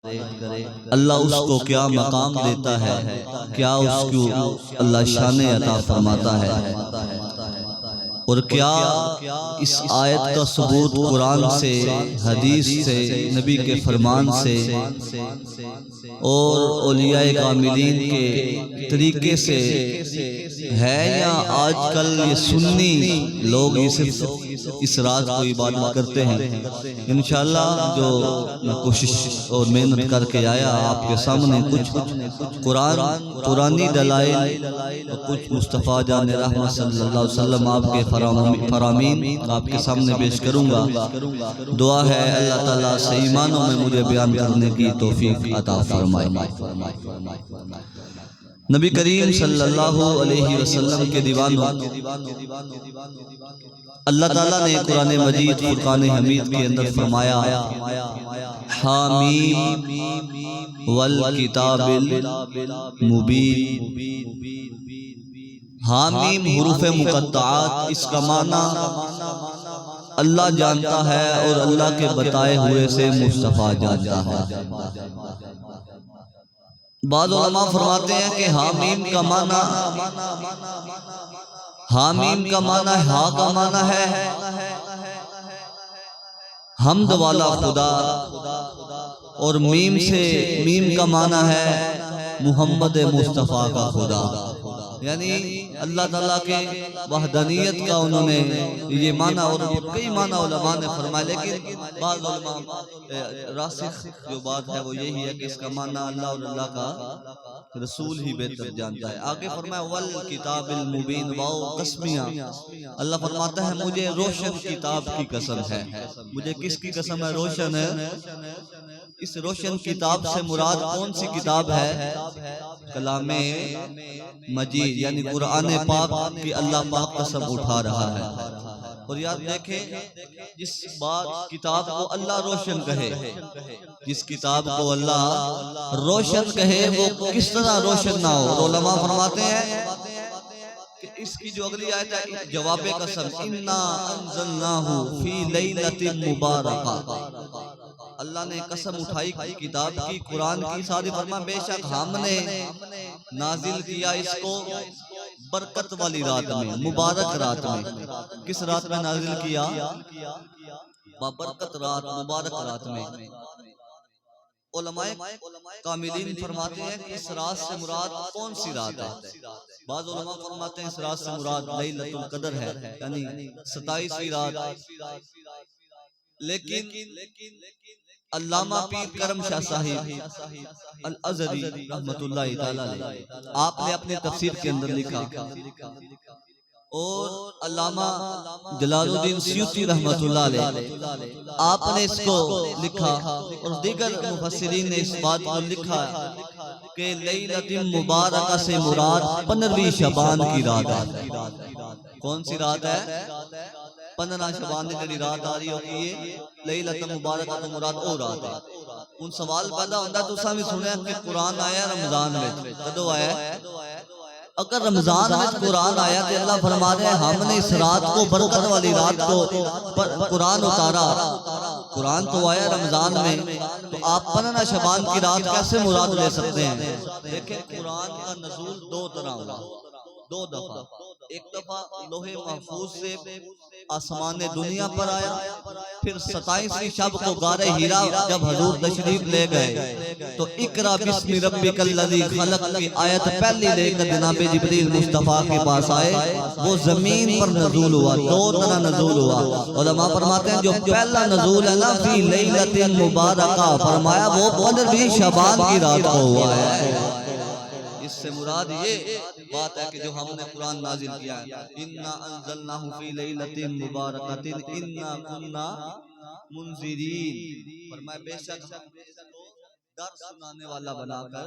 اللہ اس کو کیا مقام دیتا ہے، کیا اس کو اللہ شان عطا فرماتا ہے، اور کیا اس آیت کا ثبوت قرآن سے، حدیث سے، نبی کے فرمان سے اور اولیاء کاملین کے طریقے سے ہے، یا آج کل یہ سنی لوگ صرف اس رات کو عبادت کرتے ہیں؟ انشاءاللہ جو میں کوشش اور محنت کر کے آیا آپ کے سامنے کچھ قرآنی دلائل اور کچھ مصطفیٰ جان رحمت صلی اللہ علیہ وسلم آپ کے فرامین آپ کے سامنے پیش کروں گا۔ دعا ہے اللہ تعالیٰ سے ایمانوں میں مجھے بیان کرنے کی توفیق عطا فرمائے۔ نبی کریم صلی اللہ علیہ وسلم کے دیوانوں، اللہ تعالیٰ نے قرآن مجید فرقان حمید کے اندر فرمایا، حامیم والکتاب المبین۔ حامیم حروف مقطعات، اس کا معنی اللہ جانتا ہے اور اللہ کے بتائے ہوئے سے مصطفیٰ جانتا ہے۔ بعض علماء فرماتے ہیں کہ حامیم کا معنی ہا کا معنی ہے حمد والا خدا، اور میم کا معنی ہے محمد مصطفیٰ کا خدا، یعنی اللہ تعالیٰ کے وحدانیت کا انہوں نے یہ معنی، اور کئی معنی علماء نے فرمائے، لیکن بعض علماء راسخ جو بات ہے وہ یہی ہے کہ اس کا معنی اللہ اور اللہ کا رسول ہی بہتر جانتا ہے۔ آگے فرمایا والکتاب المبین، واو قسمیہ، اللہ فرماتا ہے مجھے روشن کتاب کی قسم ہے۔ مجھے کس کی قسم ہے؟ روشن ہے۔ اس روشن کتاب سے مراد کون سی کتاب ہے؟ کلام مجید، یعنی قرآن پاک کی اللہ پاک قسم اٹھا رہا ہے۔ اور یاد دیکھیں، جس کتاب کو اللہ روشن کہے، جس کتاب کو اللہ روشن کہے، وہ کس طرح روشن نہ ہو؟ علماء فرماتے ہیں کہ اس کی جو اگلی آیت ہے جواب قسم، اِنَّا أَنزَلْنَاهُ فِي لَيْلَةٍ مُبَارَكَةٍ، اللہ نے قسم اٹھائی کتاب کی، قرآن کی، ساتھ فرمایا بے شک ہم نے نازل کیا اس کو برکت والی رات میں، مبارک رات میں۔ کس رات میں نازل کیا؟ برکت رات، مبارک رات میں۔ علماء کاملین فرماتے ہیں کہ اس رات سے مراد کون سی رات ہے؟ بعض علماء فرماتے ہیں اس رات سے مراد لیلۃ القدر ہے، یعنی 27ویں رات۔ لیکن علامہ پیر کرم شاہ صاحب الازہری رحمت اللہ تعالی علیہ، آپ نے اپنے تفسیر کے اندر لکھا، اور علامہ جلال الدین سیوطی رحمت اللہ علیہ آپ نے اس کو لکھا، اور دیگر مفسرین نے اس بات کو لکھا کہ لیلۃ مبارکہ سے مراد 15ویں شعبان کی رات ہے۔ کون سی رات ہے؟ 15 شعبان کی جڑی رات آ رہی ہوتی ہے لیلۃ مبارکہ تو مراد او رات ہے۔ ان سوال پیدا ہوتا ہے، تساں بھی سنیا کہ قرآن آیا رمضان میں، کدو آیا؟ اگر رمضان میں قرآن آیا تو اللہ فرما رہے ہیں ہم نے اس رات کو برکت والی رات کو قرآن اتارا۔ قرآن تو آیا رمضان میں، تو آپ 15 شعبان کی رات کیسے مراد لے سکتے ہیں؟ دیکھیں قرآن کا نزول دو طرح ہوا، دو دفعہ۔ ایک دفعہ لوح محفوظ سے آسمان دنیا پر آیا، پھر 27ویں شب کو غار حرا جب حضور تشریف لے گئے تو اقرا بسم ربک الذی خلق کی آیت پہلی لے کر جناب جبریل مصطفیٰ کے پاس آئے، وہ زمین پر نزول ہوا، دو طرح نزول ہوا۔ علماء فرماتے ہیں جو پہلا نزول ہے نا فی لیلۃ مبارکہ، فرمایا وہ 15ویں شعبان کی رات کو ہوا ہے۔ اس سے مراد یہ بات ہے کہ جو ہم نے قرآن نازل کیا ہے، اِنَّا أَنزَلْنَاهُ فِي لَيْلَةٍ مُبَارَكَةٍ إِنَّا كُنَّا مُنذِرِينَ، فرمایا بے شک ہم کو ڈر سنانے والا بنا کر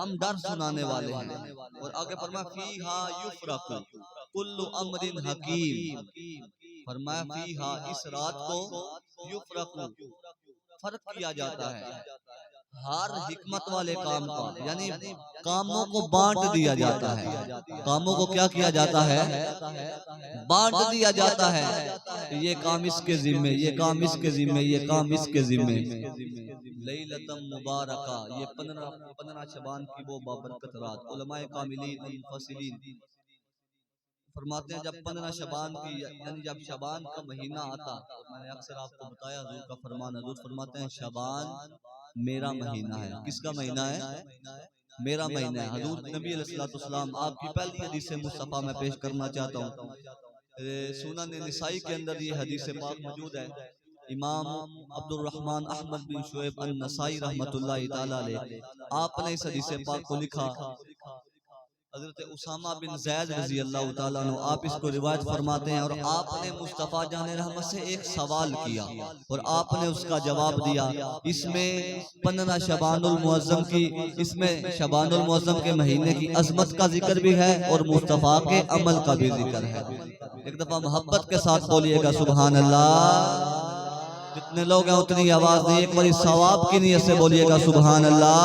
ہم ڈر سنانے والے ہیں۔ اور آگے فرمایا فِيهَا يُفْرَقُ كُلُّ أَمْرٍ حَكِيمٍ، فرمایا فِيهَا اس رات کو یفرق فرق کیا جاتا ہے، ہر حکمت والے کام کا یعنی کاموں کو بانٹ دیا جاتا ہے. کاموں کو کیا کیا جاتا ہے؟ بانٹ دیا جاتا ہے. یہ کام اس کے ذمے، یہ کام اس کے ذمے، یہ کام اس کے ذمے. لیلۃ مبارکہ، یہ 15 شعبان کی وہ بابرکت رات. علماء کاملین منفصلین فرماتے ہیں جب 15 شعبان کی یعنی جب شعبان کا مہینہ آتا، میں نے اکثر آپ کو بتایا حضور کا فرمان، حضور فرماتے ہیں شعبان میرا مہینہ ہے. کس کا مہینہ ہے؟ میرا مہینہ ہے. حضور نبی علیہ السلام آپ کی پہلی حدیث مصطفیٰ میں پیش کرنا چاہتا ہوں. سنن نسائی کے اندر یہ حدیث پاک موجود ہے. امام عبد الرحمن احمد بن شعیب النسائی رحمۃ اللہ تعالی علیہ، آپ نے اس حدیث پاک کو لکھا. حضرت اسامہ بن زید رضی اللہ تعالیٰ عنہ آپ اس کو روایت فرماتے ہیں، اور آپ نے مصطفیٰ جان رحمت سے ایک سوال کیا اور آپ نے اس کا جواب دیا. اس میں 15 شعبان المعظم کی، اس میں شعبان المعظم کے مہینے کی عظمت کا ذکر بھی ہے اور مصطفیٰ کے عمل کا بھی ذکر ہے. ایک دفعہ محبت کے ساتھ بولیے گا سبحان اللہ. جتنے لوگ ہیں اتنی آواز دیں، ایک بار ثواب کی نیت سے بولیے گا سبحان اللہ.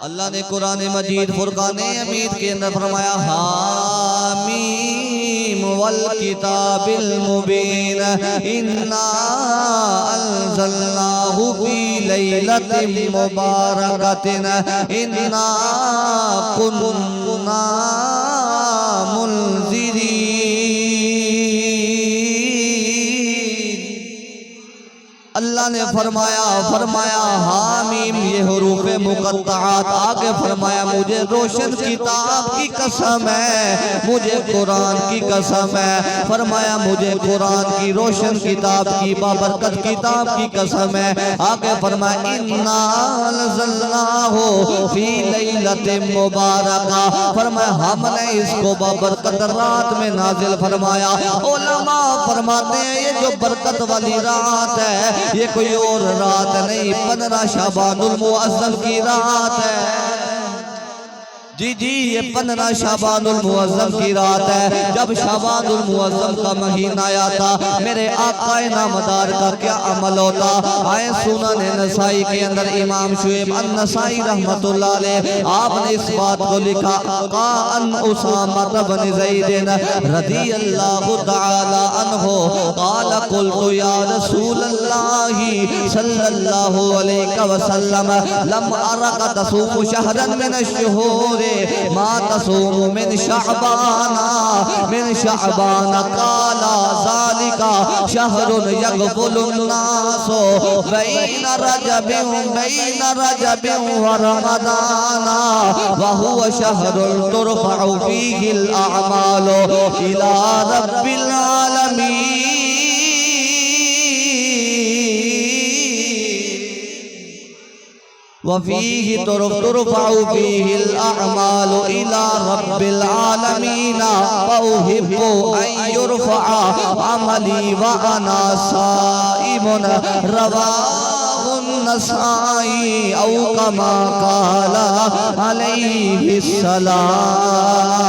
اللہ نے قرآن مجید فرقان حمید کے اندر فرمایا حامیم والکتاب المبین انا انزلناہ فی لیلۃ مبارکۃ انا کننا منذرین. اللہ نے فرمایا حامیم، یہ حروف مقطعات. آگے فرمایا مجھے روشن کتاب کی قسم ہے، مجھے قرآن کی قسم ہے. فرمایا مجھے قرآن کی روشن کتاب کی بابرکت کتاب کی قسم ہے. آگے فرمایا انا انزلناہ فی لیلۃ مبارکہ. فرمایا ہم نے اس کو بابرکت رات میں نازل فرمایا. علماء فرماتے ہیں یہ جو برکت والی رات ہے یہ کوئی اور رات نہیں، 15 شعبان المعظم کی رات ہے. جی یہ 15 شعبان المعظم کی رات ہے. جب شعبان المعظم کا مہینہ آتا میرے آقا نامدار کا کیا عمل ہوتا؟ آئے سنن نسائی کے اندر امام شعیب النسائی رحمت اللہ علیہ آپ نے اس بات کو لکھا قان اسامہ بن زید رضی اللہ تعالی عنہ قال قلت یا رسول اللہ صلی اللہ علیہ وسلم لم ارک تصوم شہرا من الشہور ما تصوم من شعبان قال ذلك شهر يغفل الناس بين رجب ورمضان وهو شهر ترفع فيه الأعمال إلى رب العالمين وفيه ترفع فيه الأعمال إلى رب العالمين فأحب أن يرفع عملي وأنا صائم. رواه النسائی أو كما قال عليه السلام.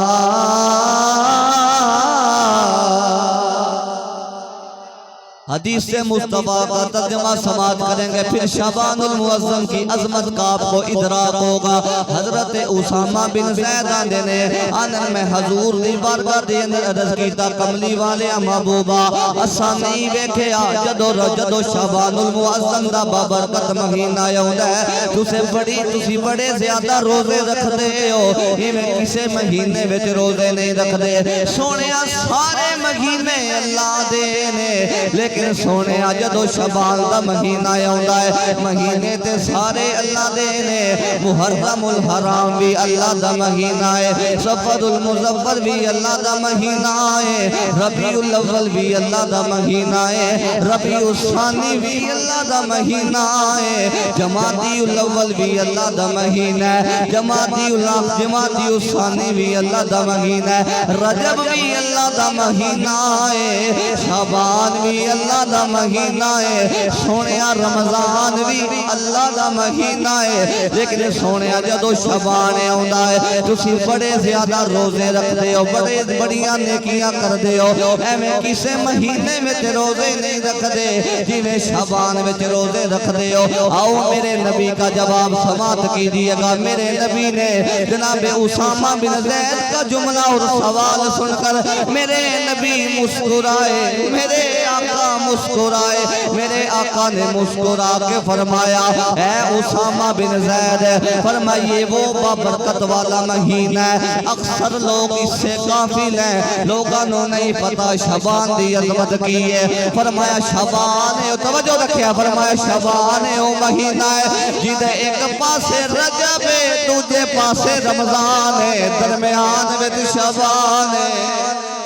حدیث مصطفیٰ کا ترجمہ سماعت کریں گے، پھر شعبان المعظم کی عظمت کا آپ کو ادراک ہوگا. حضرت اسامہ بن زید نے آنن میں حضور دی بارگاہ دے اندر عرض کیتا کملی والے محبوبہ اساں نہیں ویکھیا جدو شعبان المعظم دا بابرکت مہینہ آوندا ہے تسی بڑے زیادہ روزے رکھدے ہو، ایویں کسے مہینے وچ روزے نہیں رکھدے. سونیا سارے مہینے اللہ دے نے، لیکن سونے جدو شعبان دا مہینہ آوندا ہے مہینے تے سارے اللہ دے نے. محرم الحرام بھی اللہ دا مہینہ ہے، صفر المظفر بھی اللہ دا مہینہ ہے، ربیع الاول بھی اللہ دا مہینہ ہے، ربیع الثانی بھی اللہ دا مہینہ ہے، جمادی الاول بھی اللہ دا مہینہ ہے، جمادی الثانی بھی اللہ دا مہینہ ہے، رجب بھی اللہ دا مہینہ ہے، شعبان بھی اللہ دا مہینہ ہے، سونیا رمضان بھی اللہ دا مہینہ ہے. لیکن سونے جدو شبان آوندا ہے تسی بڑے زیادہ روزے رکھدے ہو بڑے بڑیاں نیکیاں کردے ہو ایویں کسے مہینے وچ روزے نہیں رکھدے جویں شبان وچ روزے رکھدے ہو آؤ میرے نبی کا جواب سماعت کیجئے گا میرے نبی نے جناب اسامہ بن زید کا جملہ اور سوال سن کر میرے نبی مسکرائے میرے آقا مسکرائے میرے آقا نے مسکرا کے فرمایا اے اسامہ بن زید فرمائیے وہ بابرکت والا مہینہ ہے اکثر لوگ اس سے غافل ہیں لوگوں نے نہیں پتا شبان دی عظمت کی ہے فرمایا شبان ہے توجہ رکھیا فرمایا شبان ہے وہ مہینہ ہے جدے ایک پاسے رجب ہے دوجے پاسے رمضان ہے درمیان وچ شبان ہے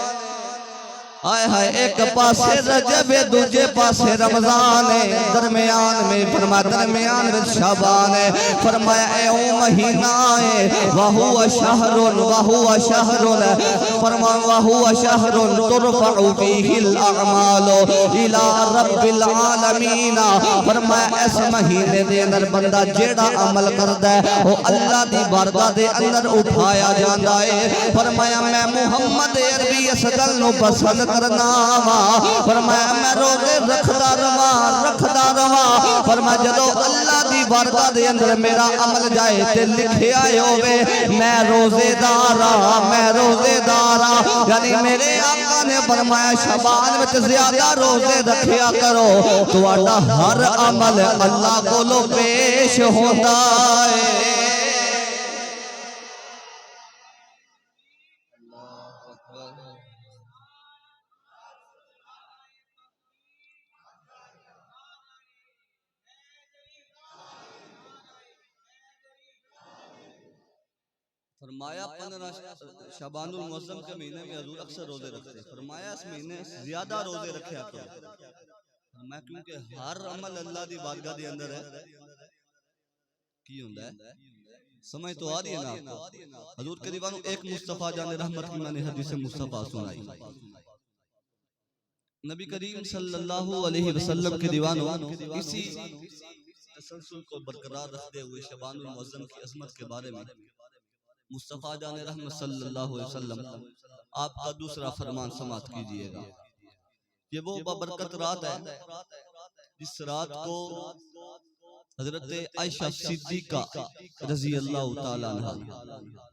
آئے ہائے ایک پاسے رجب ہے دوجے پاسے رمضان ہے درمیان میں فرمایا درمیان میں شعبان ہے فرمایا اے او مہینہ ہے وَهُوَ شَهْرٌ وَهُوَ شَهْرٌ فرمایا وَهُوَ شَهْرٌ تُرْفَعُ فِيهِ الْأَعْمَالُ إِلَىٰ رَبِّ الْعَالَمِينَ فرمایا اس مہینے دے اندر بندہ جیڑا عمل کردا ہے وہ اللہ دی بارگاہ دے اندر اٹھایا جاندا ہے فرمایا میں محمد عربی اس گل نو پسند کرنا فرمایا میں روزے رکھدا رہواں فرمایا جدو اللہ دی بارگاہ دے اندر میرا عمل جائے تے لکھیا ہوے میں روزے دار یعنی میرے آقا نے فرمایا شعبان وچ زیادہ روزے رکھیا کرو تہاڈا ہر عمل اللہ کولوں پیش ہوندا ہے فرمایا 15 شعبان المعظم کے مہینے میں حضور اکثر روزے رکھتے فرمایا اس مہینے زیادہ روزے رکھیا کرو فرمایا کیونکہ ہر عمل اللہ دی بارگاہ دے اندر ہے کی ہوندا ہے سمجھ تو آ رہی ہے نا حضور کے دیوانوں ایک مصطفیٰ جان رحمت کی میں نے حدیث مصطفیٰ سنائی نبی کریم صلی اللہ علیہ وسلم کے دیوانوں اسی تسلسل کو برقرار رکھتے ہوئے شعبان المعظم کی عظمت کے بارے میں مصطفیٰ جان رحمت صلی اللہ علیہ وسلم آپ کا دوسرا فرمان سماعت کیجئے گا یہ وہ بابرکت رات ہے جس رات کو حضرت عائشہ صدیقہ رضی اللہ تعالیٰ عنہ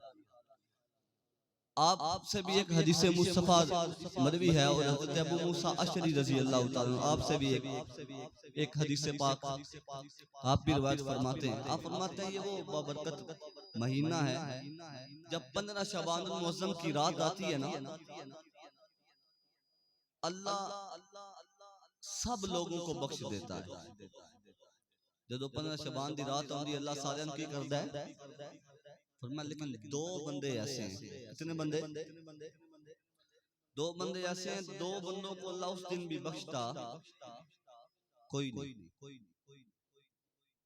آپ سے بھی ایک حدیث مصطفیٰ مروی ہے اور حضرت ابو موسیٰ اشعری رضی اللہ تعالیٰ عنہ آپ سے بھی ایک حدیث پاک آپ بھی روایت فرماتے ہیں آپ فرماتے ہیں یہ وہ بابرکت مہینہ ہے جب 15 شعبان المعظم کی رات آتی ہے نا اللہ سب لوگوں کو بخش دیتا ہے جب 15 شعبان دی رات آتی ہے اللہ سارے کی کرتا ہے فرمایا لیکن دو بندے ایسے ہیں کتنے بندے دو بندے ایسے ہیں دو بندوں کو اللہ اس دن بھی بخشتا کوئی نہیں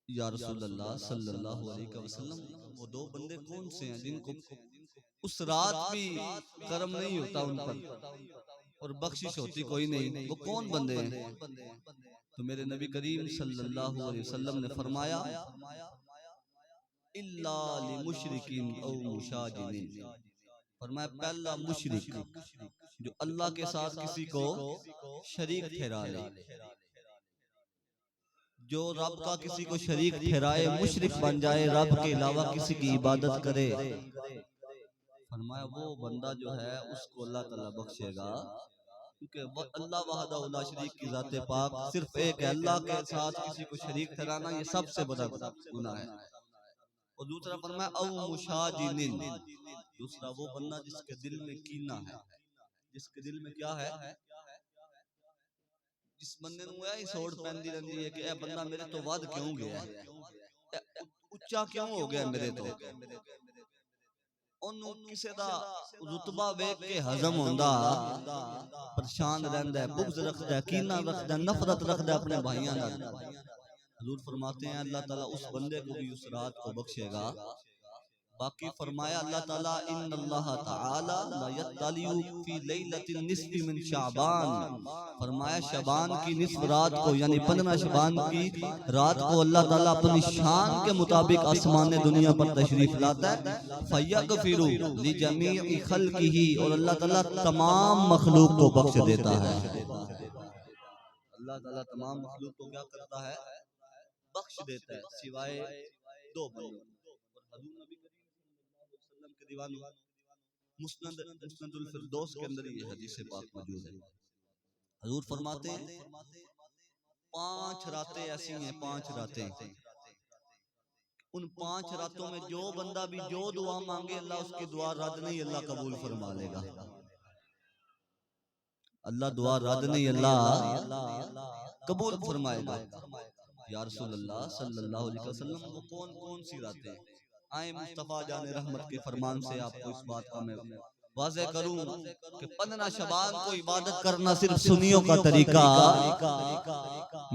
یا رسول اللہ صلی اللہ علیہ وسلم وہ دو بندے کون سے ہیں جن کو اس رات بھی کرم نہیں ہوتا ان پر اور بخشش ہوتی کوئی نہیں وہ کون بندے ہیں تو میرے نبی کریم صلی اللہ علیہ وسلم نے فرمایا الا لمشرکین او مشاجرین فرمایا پہلا مشرک جو اللہ کے ساتھ کسی کو شریک ٹھہرا لے جو رب کا کسی کو شریک ٹھہرائے مشرک بن جائے رب کے علاوہ کسی کی عبادت کرے فرمایا وہ بندہ جو ہے اس کو اللہ تعالیٰ بخشے گا کیونکہ اللہ وحدہ لا شریک کی ذات پاک صرف ایک ہے اللہ کے ساتھ کسی کو شریک ٹھہرانا یہ سب سے بڑا گناہ ہے اور دوسرا فرمایا او مشاجن دوسرا وہ بندہ جس کے دل میں کینہ ہے جس کے دل میں کیا ہے جس بندے نو ایہی سوڑ پہندی رہندی ہے کہ اے بندہ میرے تو ود کیوں گیا ہے اچا کیوں ہو گیا میرے تو انہوں کسے دا رتبہ ویک کے ہضم ہوندا پریشان رہندا ہے بغض رکھدا ہے کینہ رکھدا ہے نفرت رکھدا ہے اپنے بھائیاں نال حضور فرماتے ہیں اللہ تعالیٰ اس بندے کو بھی اس رات کو بخشے گا باقی فرمایا اللہ تعالیٰ ان اللہ تعالی لا یطلع فی لیلۃ النصف من شعبان، فرمایا شعبان کی نصف رات کو یعنی 15 شعبان کی رات کو اللہ تعالیٰ اپنی شان کے مطابق آسمان دنیا پر تشریف لاتا ہے، فیغفر لجمیع خلقہ، اور اللہ تعالیٰ تمام مخلوق کو بخش دیتا ہے۔ اللہ تعالیٰ تمام مخلوق کو کیا کرتا ہے؟ بخش دیتا ہے، سوائے دو بندوں۔ اور حضور نبی کریم صلی اللہ علیہ وسلم کے دیوان مسند الفردوس کے اندر یہ حدیث پاک موجود ہے۔ حضور فرماتے ہیں 5 راتیں ایسی ہیں، 5 راتیں، ان 5 راتوں میں جو بندہ بھی جو دعا مانگے اللہ اس کی دعا رد نہیں، اللہ قبول فرما لے گا۔ اللہ دعا رد نہیں، اللہ قبول فرمائے گا۔ یا رسول اللہ صلی اللہ علیہ وسلم وہ کون سی راتیں ہیں؟ آئیں مصطفیٰ جان رحمت کے فرمان سے آپ کو اس بات کا میں واضح کروں کہ 15 شعبان کو عبادت کرنا صرف سنیوں کا طریقہ،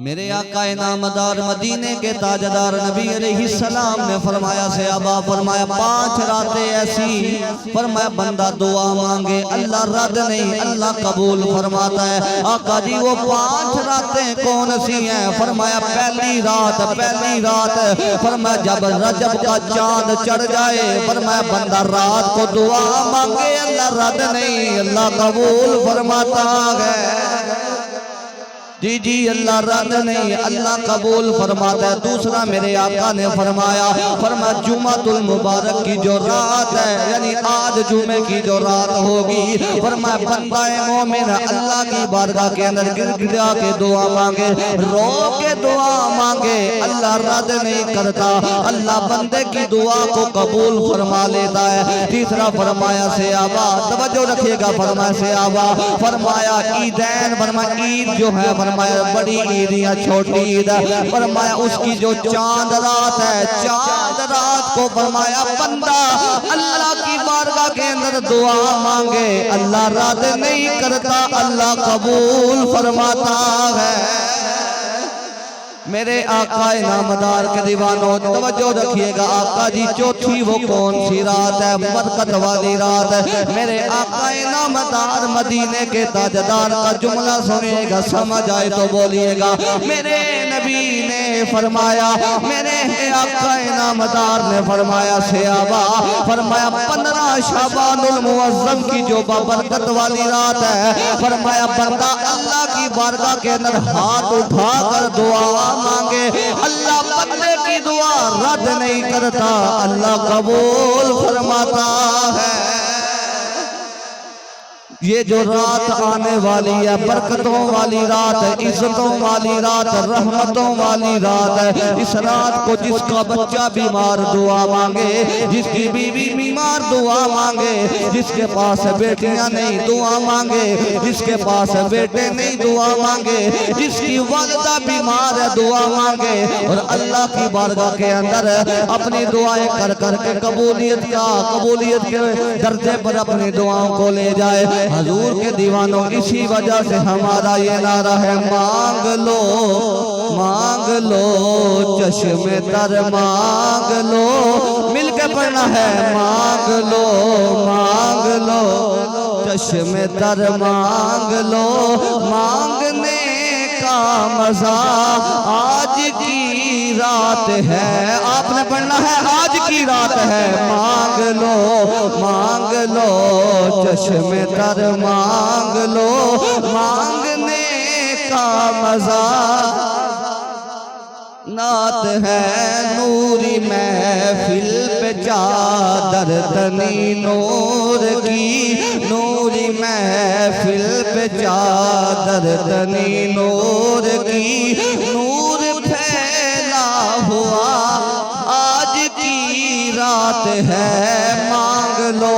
میرے آقا نامدار مدینے کے تاجدار نبی علیہ السلام نے فرمایا صحابہ، فرمایا 5 راتیں ایسی، فرمایا بندہ دعا مانگے اللہ رد نہیں، اللہ قبول فرماتا ہے۔ آقا جی وہ 5 راتیں کون سی ہیں؟ فرمایا پہلی رات فرمایا جب رجب کا چاند چڑھ جائے، فرمایا بندہ رات کو دعا مانگے اللہ رد نہیں، اللہ قبول فرماتا ہے۔ جی اللہ رد نہیں، اللہ قبول فرماتا ہے۔ دوسرا میرے آقا نے فرمایا جمعۃ المبارک کی جو رات ہے، یعنی آج جمعے کی جو رات ہوگی، فرمایا بندہ مومن اللہ کی بارگاہ کے اندر گر گرا کے دعا مانگے، رو کے دعا مانگے، اللہ رد نہیں کرتا، اللہ بندے کی دعا کو قبول فرما لیتا ہے۔ تیسرا فرمایا صحابہ توجہ رکھیے گا، فرمایا صحابہ فرمایا عیدین، فرمایا عید جو ہے فرمایا بڑی عید یا چھوٹی عید، فرمایا اس کی جو چاند رات ہے، چاند رات کو فرمایا بندہ اللہ کی بارگاہ کے اندر دعا مانگے اللہ رد نہیں کرتا، اللہ قبول فرماتا ہے۔ میرے آقا نامدار کے دیوانوں توجہ رکھیے گا، آقا جی چوتھی وہ کون سی رات ہے؟ برکت والی رات ہے۔ میرے آقا نامدار مدینے کے تاجدار کا جملہ سنیے گا، سمجھ آئے تو بولیے گا۔ میرے نبی نے فرمایا، میرے آقا نامدار نے فرمایا صحابہ، فرمایا 15 شعبان المعظم کی جو برکت والی رات ہے، فرمایا بندہ اللہ کی بارگاہ کے اندر ہاتھ اٹھا کر دعا مانگے اللہ بندے کی دعا رد نہیں کرتا، اللہ قبول فرماتا ہے۔ یہ جو رات آنے والی ہے برکتوں والی رات ہے، عزتوں والی رات ہے، رحمتوں والی رات ہے۔ اس رات کو جس کا بچہ بیمار دعا مانگے، جس کی بیوی بیمار دعا مانگے، جس کے پاس بیٹیاں نہیں دعا مانگے، جس کے پاس بیٹے نہیں دعا مانگے، جس کی والدہ بیمار ہے دعا مانگے، اور اللہ کی بارگاہ کے اندر اپنی دعائیں کر کر کے قبولیت کے درجے پر اپنی دعاؤں کو لے جائے۔ حضور کے دیوانوں اسی وجہ سے ہمارا یہ نعرہ ہے، مانگ لو چشم تر مانگ لو، مل کے پڑھنا ہے، مانگ لو چشم تر مانگ لو، مانگنے کا مزہ آج کی رات ہے، آپ نے پڑھنا ہے آج کی رات ہے، مانگ لو چشم تر مانگ لو، مانگنے کا مزہ نعت ہے نوری محفل پہ چادر تنی نور کی، نوری محفل پہ چادر تنی نور کی، نور پھیلا ہوا آج کی رات ہے، مانگ لو۔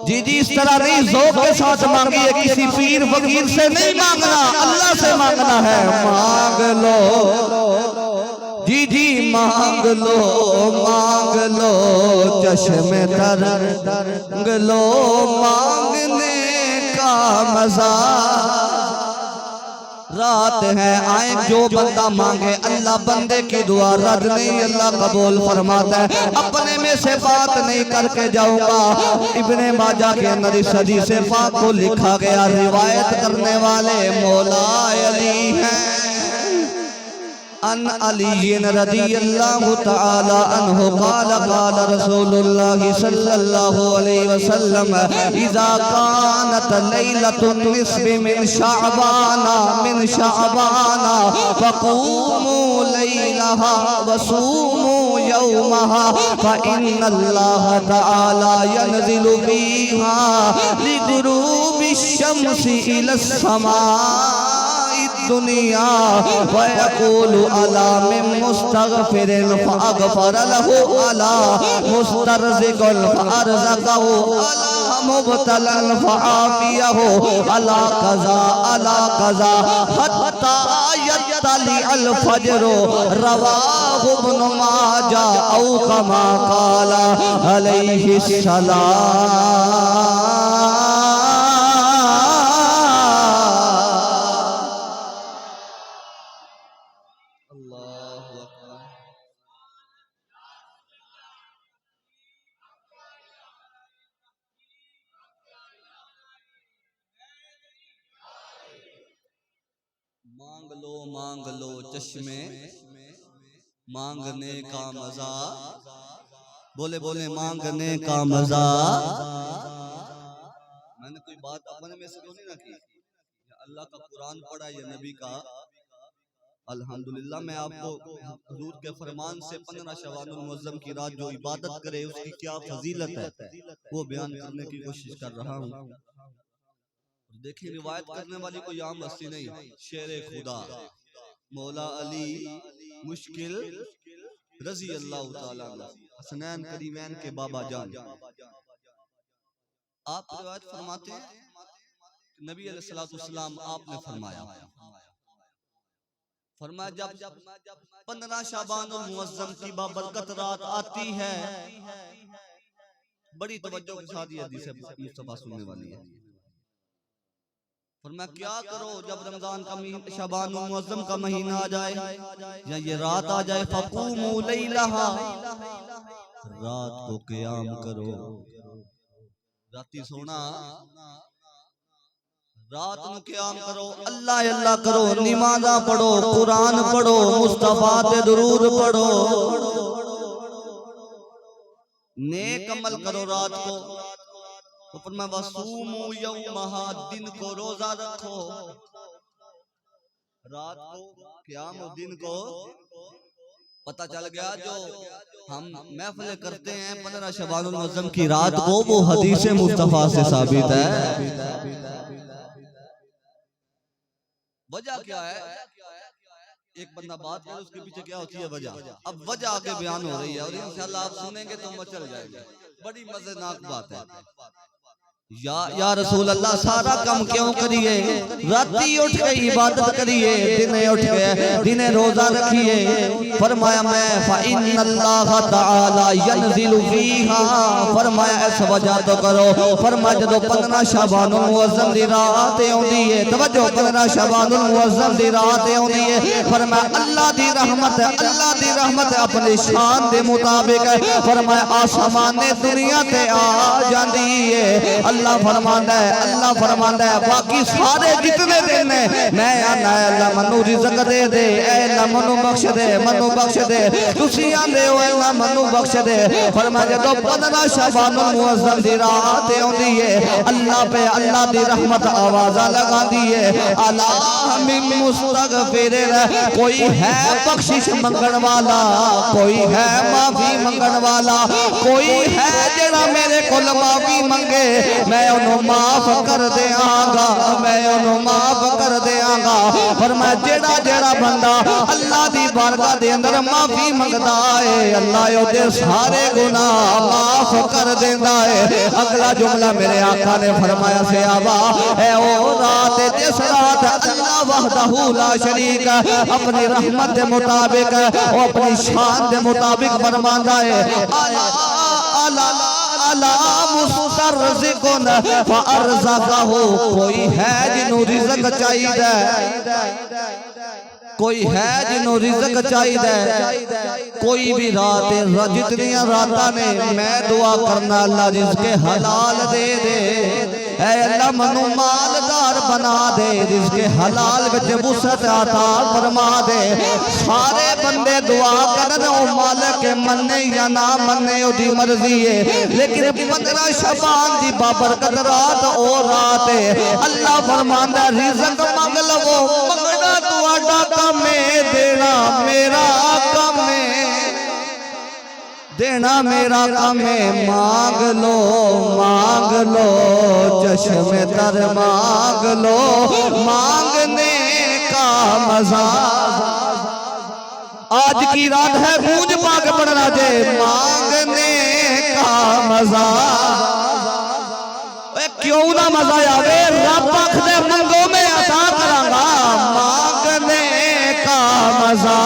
جی اس طرح نہیں، ذوق کے ساتھ مانگیے، کسی پیر فقیر سے نہیں مانگنا، اللہ سے مانگنا ہے، مانگ لو جی مانگ لو چشم تر مانگ لو، مانگنے کا مزہ رات ہے آئیں جو بندہ مانگے اللہ بندے کی دعا رد نہیں اللہ قبول فرماتا ہے اپنے میں سے بات نہیں کر کے جاؤں گا ابن ماجہ کے اندر اس حدیث پاک کو لکھا گیا روایت کرنے والے مولا علی ہیں ان علی رضی اللہ تعالی عنہ قال قال رسول اللہ صلی اللہ علیہ وسلم اذا كانت لیلۃ النصف من شعبان فقوموا لیلها وصوموا یومها فإن اللہ تعالی ينزل فيها لغروب الشمس إلى السماء الدنيا ويقول ألا من مستغفر فأغفر له ألا مسترزق فأرزقه ألا مبتلا فعافيه ألا كذا حتى يطلع الفجر رواه ابن ماجه أو كما قال عليه السلام مانگ لو چشمے مانگنے کا مزہ بولے بولے مانگنے کا مزہ میں نے کوئی بات اپنے میں سے تو نہیں رکھی اللہ کا قرآن پڑھا یا نبی کا الحمدللہ میں آپ کو حضور کے فرمان سے 15 شعبان المعظم کی رات جو عبادت کرے اس کی کیا فضیلت ہے وہ بیان کرنے کی کوشش کر رہا ہوں دیکھیں روایت کرنے والی کوئی عام ہستی نہیں شیر خدا مولا علی مشکل رضی اللہ تعالیٰ حسنین کریمین کے بابا جان آپ روایت فرماتے ہیں نبی علیہ السلام آپ نے فرمایا جب 15 شعبان المعظم کی بابرکت رات آتی ہے بڑی توجہ کے ساتھ یہ حدیث مصطفیٰ سننے والی ہے فرمایا کیا کرو جب رمضان کا شعبان المعظم کا مہینہ آ جائے یا یہ رات آ جائے فقوموا لیلہا رات کو قیام کرو راتی سونا رات کو قیام کرو اللہ اللہ کرو نمازاں پڑھو قرآن پڑھو مصطفیٰ تے درود پڑھو نیک عمل کرو رات کو فرمایا وصوموا یومها دن کو روزہ رکھو رات کو قیام و دن کو پتہ چل گیا جو ہم محفلیں کرتے ہیں 15 شعبان المعظم کی رات کو وہ حدیث مصطفیٰ سے ثابت ہے وجہ کیا ہے ایک بندہ بات کرے اس کے پیچھے کیا ہوتی ہے وجہ اب وجہ آگے بیان ہو رہی ہے اور انشاءاللہ آپ سنیں گے تو مچل جائے گا بڑی مزیدار بات ہے یا رسول اللہ سارا کام کیوں کریے راتی اٹھ کے عبادت کریے دنے اٹھ کے دنے روزہ رکھیے فرمایا میں فَإِنَّ اللَّهَ تَعَالَى يَنزِلُ فِيهَا فرمایا اس وجہ تو کرو فرمایا جدو 15 شعبان المعظم دی رات ہوندی ہے توجہ 15 شعبان المعظم دی رات ہوندی ہے فرمایا اللہ دی رحمت اپنی شان دے مطابق ہے فرمایا آسمان دنیا تے آ جاندی ہے اللہ فرماندا ہے باقی سارے جتنے دن ہیں میں آنا ہے اللہ منو رزق دے دے اے اللہ منو بخش دے تسی آندے ہو اللہ منو بخش دے فرمایا جدو 15 شعبان المعظم دی رات ہوندی ہے اللہ پہ اللہ دی رحمت آوازہ لگا دیے اللہ من مستغفر کوئی ہے بخشش منگن والا کوئی ہے معافی منگن والا کوئی ہے جڑا میرے کول معافی منگے میں انہوں معاف کر دیاں گا فرمایا جیڑا بندہ اللہ دی بارگاہ دے اندر معافی منگدا ہے اللہ او دے سارے گناہ معاف کر دیندا ہے اگلا جملہ میرے آقا نے فرمایا صحابہ اے او رات جس رات اللہ وحدہ لا شریک اپنی رحمت دے مطابق او اپنی شان دے مطابق فرماندا ہے الا مسترزقن فارزقہ، کوئی ہے جنہوں رزق چاہیے، کوئی ہے جنہوں رزق چاہیے، کوئی بھی رات جتنی راتاں نے میں دعا کرنا اللہ رزق حلال دے دے، اے اللہ منو مالدار بنا دے، رزق حلال وچ وسعت عطا فرما دے۔ سارے بندے دعا کرن او مالک مننے یا نہ مننے او دی مرضی ہے، لیکن 15 شعبان دی بابرکت رات او رات ہے، اللہ فرماندا رزق منگ لو، منگنا تہاڈا کم ہے، دینا میرا کم ہے، دینا میرا کم ہے، مانگ لو چشم تر مانگ لو، مانگنے کا مزہ۔ آج کی رات ہے گونج پاک پڑھنا جے، مانگنے کا مزہ۔ کیوں نہ مزہ آوے، رب آکھدے منگو میں عطا کراں گا، مانگنے کا مزہ۔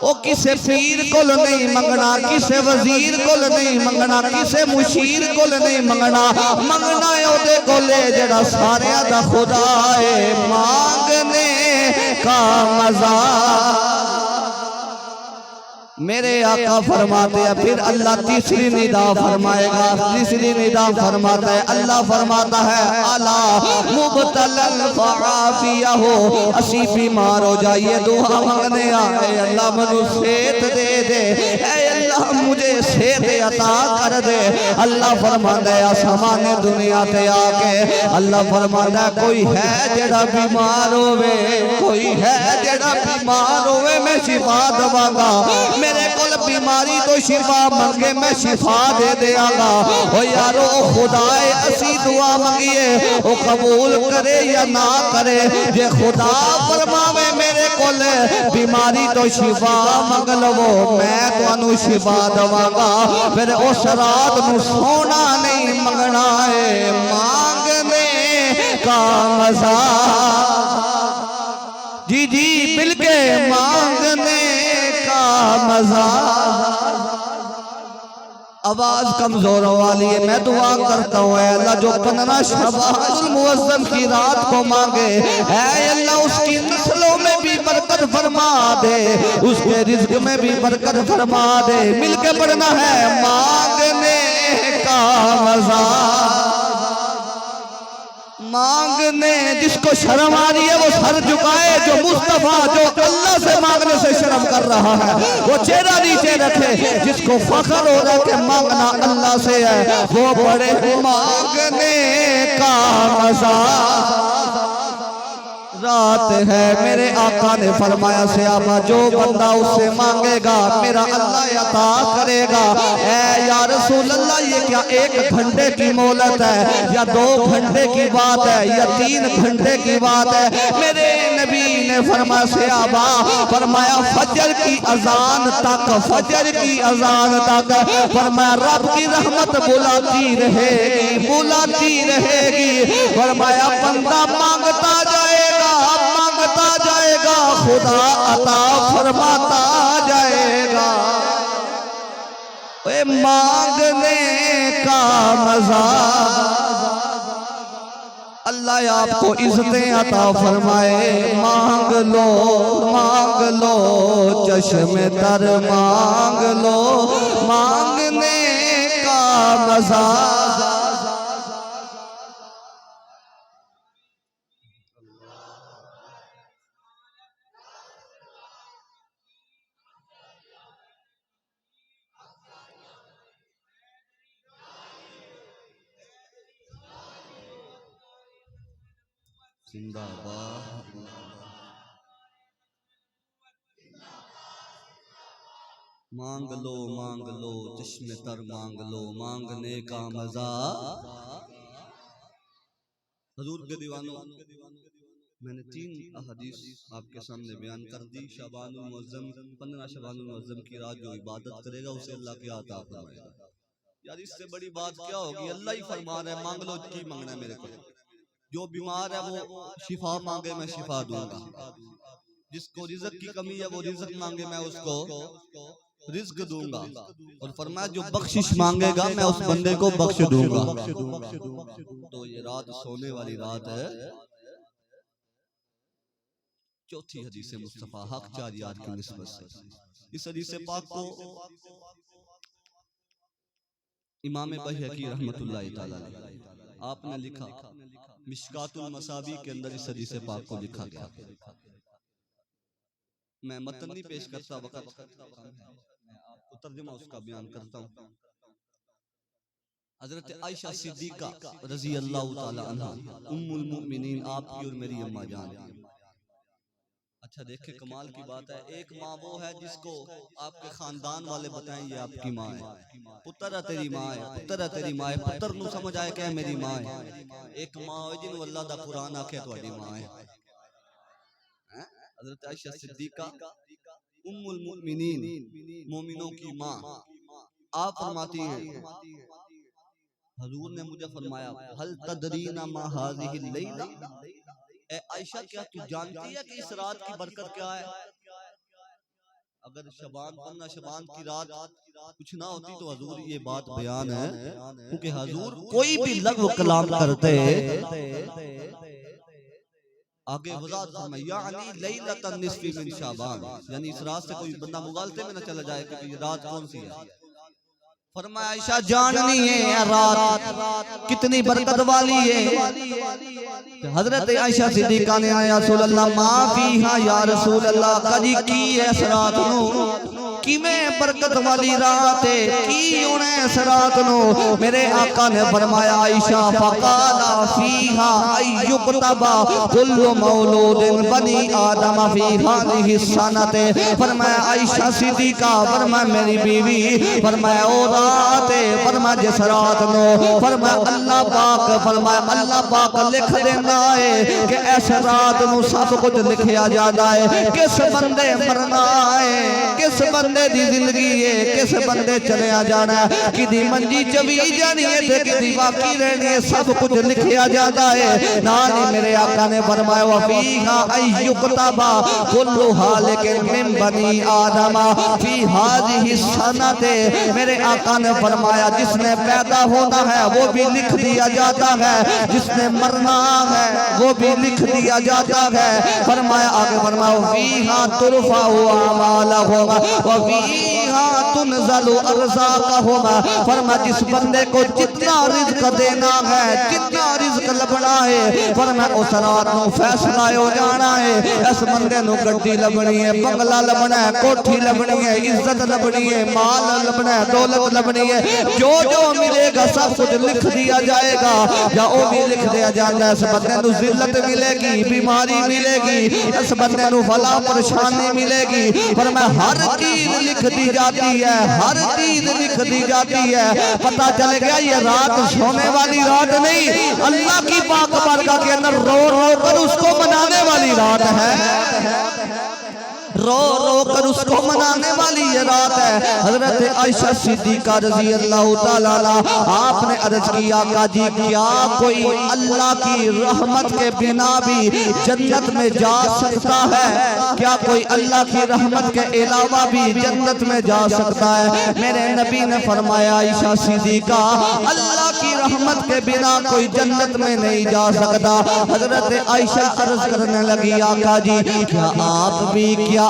وہ کسے پیر کول نہیں منگنا، کسے وزیر کول نہیں منگنا، کسے مشیر کول نہیں منگنا، منگنا ہے او دے کولے جڑا ساریاں دا خدا ہے، مانگنے کا مزہ۔ میرے آقا فرماتے ہیں، پھر اللہ تیسری ندا فرمائے گا، تیسری ندا فرماتا ہے، اللہ فرماتا ہے الا مبتلل فعافیہ، اسی بیمار ہو جائیے دعا مانگنے آئے، اللہ منو صحت دے دے، اے اللہ مجھے صحت عطا کر دے۔ اللہ فرماتا ہے آسمان دنیا تے آکے، اللہ فرماتا ہے کوئی ہے جڑا بیمار ہوئے، کوئی ہے جڑا بیمار ہوئے، میں شفا دواں گا، میرے کول بیماری تو شفا منگے میں شفا دے دیاں گا۔ او یارو خدائے اسی دعا منگیے، او قبول کرے یا نہ کرے، جے خدا فرماوے میرے کول بیماری تو شفا منگ لو، میں تو انو شفا دواں گا۔ پھر اس رات نو سونا نہیں منگنا ہے، مانگنے کا مزہ۔ جی جی مل کے مانگنے مزہ۔ آواز کمزور والی ہے، میں دعا کرتا ہوں اے اللہ جو 15 شعبان المعظم کی رات کو مانگے، اے اللہ اس کی نسلوں میں بھی برکت فرما دے، اس کے رزق میں بھی برکت فرما دے۔ مل کے پڑھنا ہے مانگنے کا مزہ۔ مانگنے، جس کو شرم آ رہی ہے وہ سر جھکائے، جو مصطفیٰ جو اللہ سے مانگنے سے شرم کر رہا ہے وہ چہرہ نیچے رکھے، جس کو فخر ہو رہا ہے کہ مانگنا اللہ سے ہے وہ پڑھے مانگنے کا مزہ۔ رات ہے میرے آقا نے فرمایا صحابہ جو بندہ اس سے مانگے گا میرا اللہ عطا کرے گا۔ اے یا رسول اللہ یہ کیا 1 گھنٹے کی مہلت ہے یا 2 گھنٹے کی بات ہے یا 3 گھنٹے کی بات ہے؟ میرے نبی نے فرمایا صحابہ، فرمایا فجر کی اذان تک، فجر کی اذان تک، فرمایا رب کی رحمت بلاتی رہے گی، بلاتی رہے گی۔ فرمایا بندہ مانگتا جائے گا، مانگتا جائے گا، خدا عطا فرماتا جائے گا۔ اے مانگنے کا مزہ۔ اللہ آپ کو عزتیں عطا فرمائے، مانگ لو چشم تر مانگ لو، مانگنے کا مزہ۔ زندہ باد۔ مانگ لو چشم تر مانگ لو، مانگنے کا مزہ۔ حضور کے دیوانوں، میں نے 3 احادیث آپ کے سامنے بیان کر دی۔ شعبان المعظم 15 شعبان المعظم کی رات جو عبادت کرے گا اسے اللہ کی عطا فرمائے گا۔ یار اس سے بڑی بات کیا ہوگی؟ اللہ ہی فرما رہا ہے مانگ لو، کی مانگنا ہے میرے کو؟ جو بیمار ہے وہ شفا مانگے میں شفا دوں گا، جس کو رزق کی کمی ہے وہ رزق مانگے میں اس کو رزق دوں گا، اور فرمایا جو بخشش مانگے گا میں اس بندے کو بخش دوں گا۔ تو یہ رات سونے والی رات ہے۔ چوتھی حدیث مصطفیٰ حق جاریات کی نسبت سے اس حدیث پاک کو امام بہقی رحمت اللہ تعالی علیہ آپ نے لکھا، مشکات المصابیح کے اندر اس حدیث پاک کو لکھا گیا۔ میں متن نہیں پیش کرتا، وقت میں آپ کو ترجمہ اس کا بیان کرتا ہوں۔ حضرت عائشہ صدیقہ رضی اللہ تعالی عنہ ام المؤمنین، آپ کی اور میری اماں جان۔ اچھا دیکھیں کمال کی بات ہے، ایک ماں وہ ہے جس کو آپ کے خاندان والے بتائیں یہ آپ کی ماں ہے، پتر ہے تیری ماں ہے، پتر ہے تیری ماں ہے، پتر نو سمجھ آئے کہ میری ماں ہے۔ ایک ماں ہوئی جنہوں اللہ دا قرآن آکھے تواڈی ماں ہے۔ حضرت عائشہ صدیقہ ام المؤمنین، مومنوں کی ماں، آپ فرماتی ہیں حضور نے مجھے فرمایا ہل تدرینا ما ہذہ اللیلہ، اے عائشہ کیا تو جانتی ہے کہ اس رات کی برکت کیا ہے؟ اگر شبان 15 شبان کی رات کچھ نہ ہوتی تو حضور یہ بات بیان ہے، کیونکہ حضور کوئی بھی لغو کلام کرتے آگے وضاحت فرمائی یعنی لیلۃ النصف من شعبان، یعنی اس رات سے کوئی بندہ مغالطے میں نہ چلا جائے کہ یہ رات کون سی ہے۔ فرمایا عائشہ جاننی ہے یہ رات کتنی برکت والی ہے۔ حضرت عائشہ صدیقہ نے یا رسول اللہ ما فیہا یا رسول اللہ کدی کی ہے اس رات نو، کی میں برکت والی رات ہے کی انہیں اس رات نو؟ میرے آقا نے فرمایا عائشہ فقالا فیہا ایکتبا کل مولود بنی آدم فی ہذہ السنۃ، فرمایا عائشہ صدیقہ، فرمایا میری بیوی، فرمایا او رات ہے، فرمایا جس رات نو، فرمایا اللہ پاک، فرمایا اللہ پاک لکھ دینا ہے کہ ایس رات نو سب کچھ لکھیا جاتا ہے، کس بندے مرنا ہے، کس بندے دی زندگی ہے، کس بندے چلیا جانا ہے، کدی منجی چوی جانی ہے تے کدی باقی رہنی ہے، سب کچھ لکھیا جاتا ہے۔ نانی میرے آقا نے فرمایا وفیہا ایکتبا کل حالک من بنی آدم فی ہذہ السنۃ، میرے آقا نے فرمایا جس نے پیدا ہونا ہے وہ بھی لکھ دیا جاتا ہے، جس نے مرنا ہے وہ بھی لکھ دیا جاتا ہے۔ فرمایا آگے فرمایا فیہا ترفع اعمالہم وفیہا تنزل ارزاقہم، فرمایا جس بندے کو جتنا رزق دینا ہے، جتنا رزق لبنا ہے، فرمایا اس رات نو فیصلہ ہو جانا ہے، اس بندے نو گڈی لبنی ہے، بنگلہ لبنا ہے، کوٹھی لبنی ہے، عزت لبنی ہے، مال لبنا ہے، دولت لبنی ہے، جو جو ملے گا سب کچھ لکھ دیا جائے گا، یا وہ بھی لکھ دیا جائے گا۔ اس بندے نو ذلت ملے گی، بیماری ملے گی، اس بندے نو فلا پریشانی ملے گی، فرمایا ہر چیز لکھ دی جاتی ہے، ہر چیز لکھ دی جاتی ہے۔ پتہ چل گیا یہ رات سونے والی رات نہیں، اللہ کی پاک بارگاہ کے اندر رو رو کر اس کو منانے والی رات ہے، رو رو کر اس کو منانے والی یہ رات ہے۔ حضرت عائشہ صدیقہ رضی اللہ تعالیٰ عنہ آپ نے عرض کیا آقا جی کیا کوئی اللہ کی رحمت کے بنا بھی جنت میں جا سکتا ہے؟ کیا کوئی اللہ کی رحمت کے علاوہ بھی جنت میں جا سکتا ہے؟ میرے نبی نے فرمایا عائشہ صدیقہ اللہ کی رحمت کے بنا کوئی جنت میں نہیں جا سکتا۔ حضرت عائشہ عرض کرنے لگی آقا جی کیا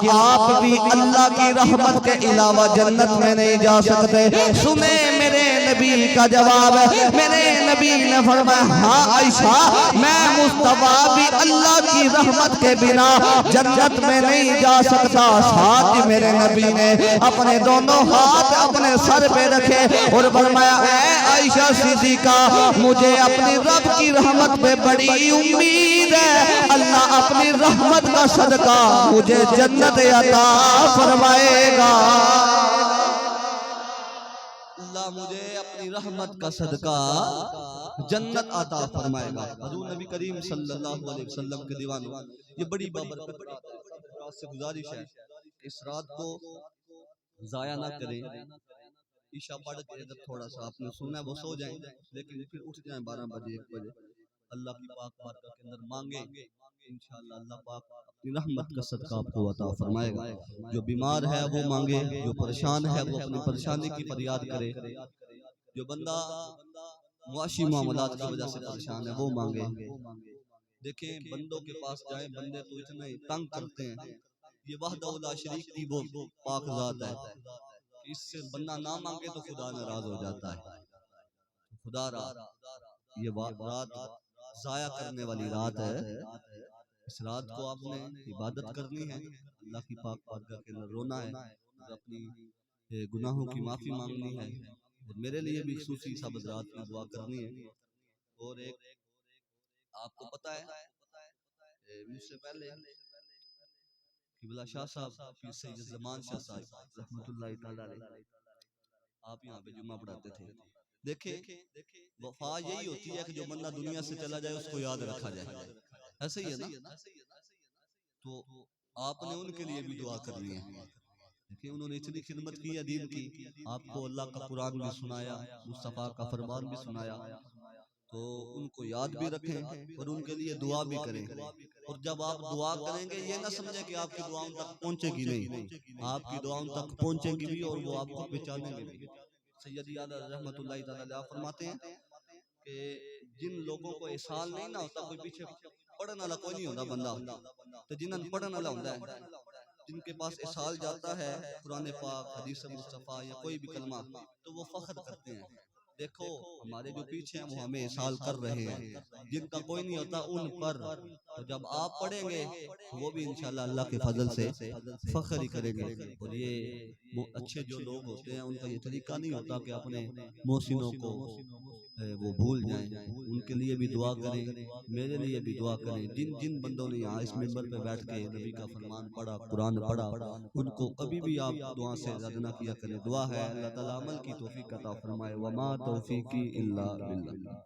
آپ بھی اللہ کی رحمت کے علاوہ جنت میں نہیں جا سکتے؟ سنے میرے نبی کا جواب ہے، میرے نبی نے فرمایا ہاں عائشہ میں مصطفیٰ بھی اللہ کی رحمت کے بنا جنت میں نہیں جا سکتا۔ ساتھ ہی میرے نبی نے اپنے دونوں ہاتھ اپنے سر پہ رکھے اور فرمایا اے عائشہ صدیقہ مجھے اپنی رب کی رحمت پہ بڑی امید ہے، اللہ اپنی رحمت کا صدقہ مجھے جنت عطا فرمائے گا، اللہ مجھے اپنی رحمت کا صدقہ جنت عطا فرمائے گا۔ حضور نبی کریم صلی اللہ علیہ وسلم کے دیوانوں یہ بڑی بابرکت رات سے گزارش ہے کہ اس رات کو ضائع نہ کریں، عشاء پڑھ کے ادھر تھوڑا سا آپ نے سنا ہے وہ سو جائیں لیکن پھر اٹھ جائیں 12 بجے 1 بجے، اللہ کی پاک بارگاہ کے اندر مانگے، انشاءاللہ اللہ پاک اپنی رحمت کا صدقہ آپ کو عطا فرمائے گا۔ جو بیمار ہے وہ مانگے، جو پریشان ہے وہ اپنی پریشانی کی فریاد کرے، جو بندہ معاشی معاملات کی وجہ سے پریشان ہے وہ مانگے۔ دیکھیں بندوں کے پاس جائیں، بندے تو اتنے تنگ کرتے ہیں، یہ وحدہ لا شریک کی وہ پاک ذات ہے، اس سے بندہ نہ مانگے تو خدا ناراض ہو جاتا ہے۔ خدا یہ رات ضائع کرنے والی رات ہے، اس رات کو آپ نے عبادت کرنی ہے، اللہ کی پاک بارگاہ کے اندر رونا ہے اور اپنی گناہوں کی معافی مانگنی ہے، اور میرے لیے بھی خصوصی سب رات کی دعا کرنی ہے۔ اور ایک آپ کو پتہ ہے مجھ سے پہلے قبلہ شاہ صاحب پیر سید زمان شاہ صاحب رحمۃ اللہ تعالی علیہ آپ یہاں پہ جمعہ پڑھاتے تھے۔ دیکھیں وفا یہی ہوتی ہے کہ جو بندہ دنیا سے چلا جائے اس کو یاد رکھا جائے، ایسے ہی ہے نا؟ تو آپ نے ان کے لیے بھی دعا کرنی ہے۔ دیکھیں انہوں نے اتنی خدمت کی ہے دین کی، آپ کو اللہ کا قرآن بھی سنایا، مصطفیٰ کا فرمان بھی سنایا، تو ان کو یاد بھی رکھیں اور ان کے لیے دعا بھی کریں۔ اور جب آپ دعا کریں گے یہ نہ سمجھیں کہ آپ کی دعاؤں تک پہنچے گی نہیں، آپ کی دعاؤں تک پہنچیں گی بھی اور وہ آپ کو پہچانیں گے بھی۔ سید اعلیٰ رحمۃ اللہ تعالی علیہ فرماتے ہیں کہ جن لوگوں کو احسان نہیں نہ ہوتا، کوئی پیچھے پڑھن والا کوئی نہیں ہوتا بندہ، تو جنہاں پڑھن والا ہوتا ہے، جن کے پاس احسان جاتا ہے قرآن پاک، حدیث مصطفیٰ یا کوئی بھی کلمہ، تو وہ فخر کرتے ہیں، دیکھو ہمارے جو پیچھے ہیں وہ ہمیں احسان کر رہے ہیں، جن کا کوئی نہیں ہوتا ان پر۔ تو جب آپ پڑھیں گے وہ بھی انشاءاللہ اللہ کے فضل سے فخر ہی کریں گے۔ اور یہ اچھے جو لوگ ہوتے ہیں ان کا یہ طریقہ نہیں ہوتا کہ اپنے محسنوں کو وہ بھول جائیں، ان کے لیے بھی دعا کریں، میرے لیے بھی دعا کریں۔ جن جن بندوں نے یہاں اس منبر پہ بیٹھ کے نبی کا فرمان پڑھا، قرآن پڑھا، ان کو کبھی بھی آپ دعا سے رد نہ کیا کریں۔ دعا ہے اللہ تعالیٰ عمل کی توفیق عطا فرمائے، وما توفیقی الا باللہ۔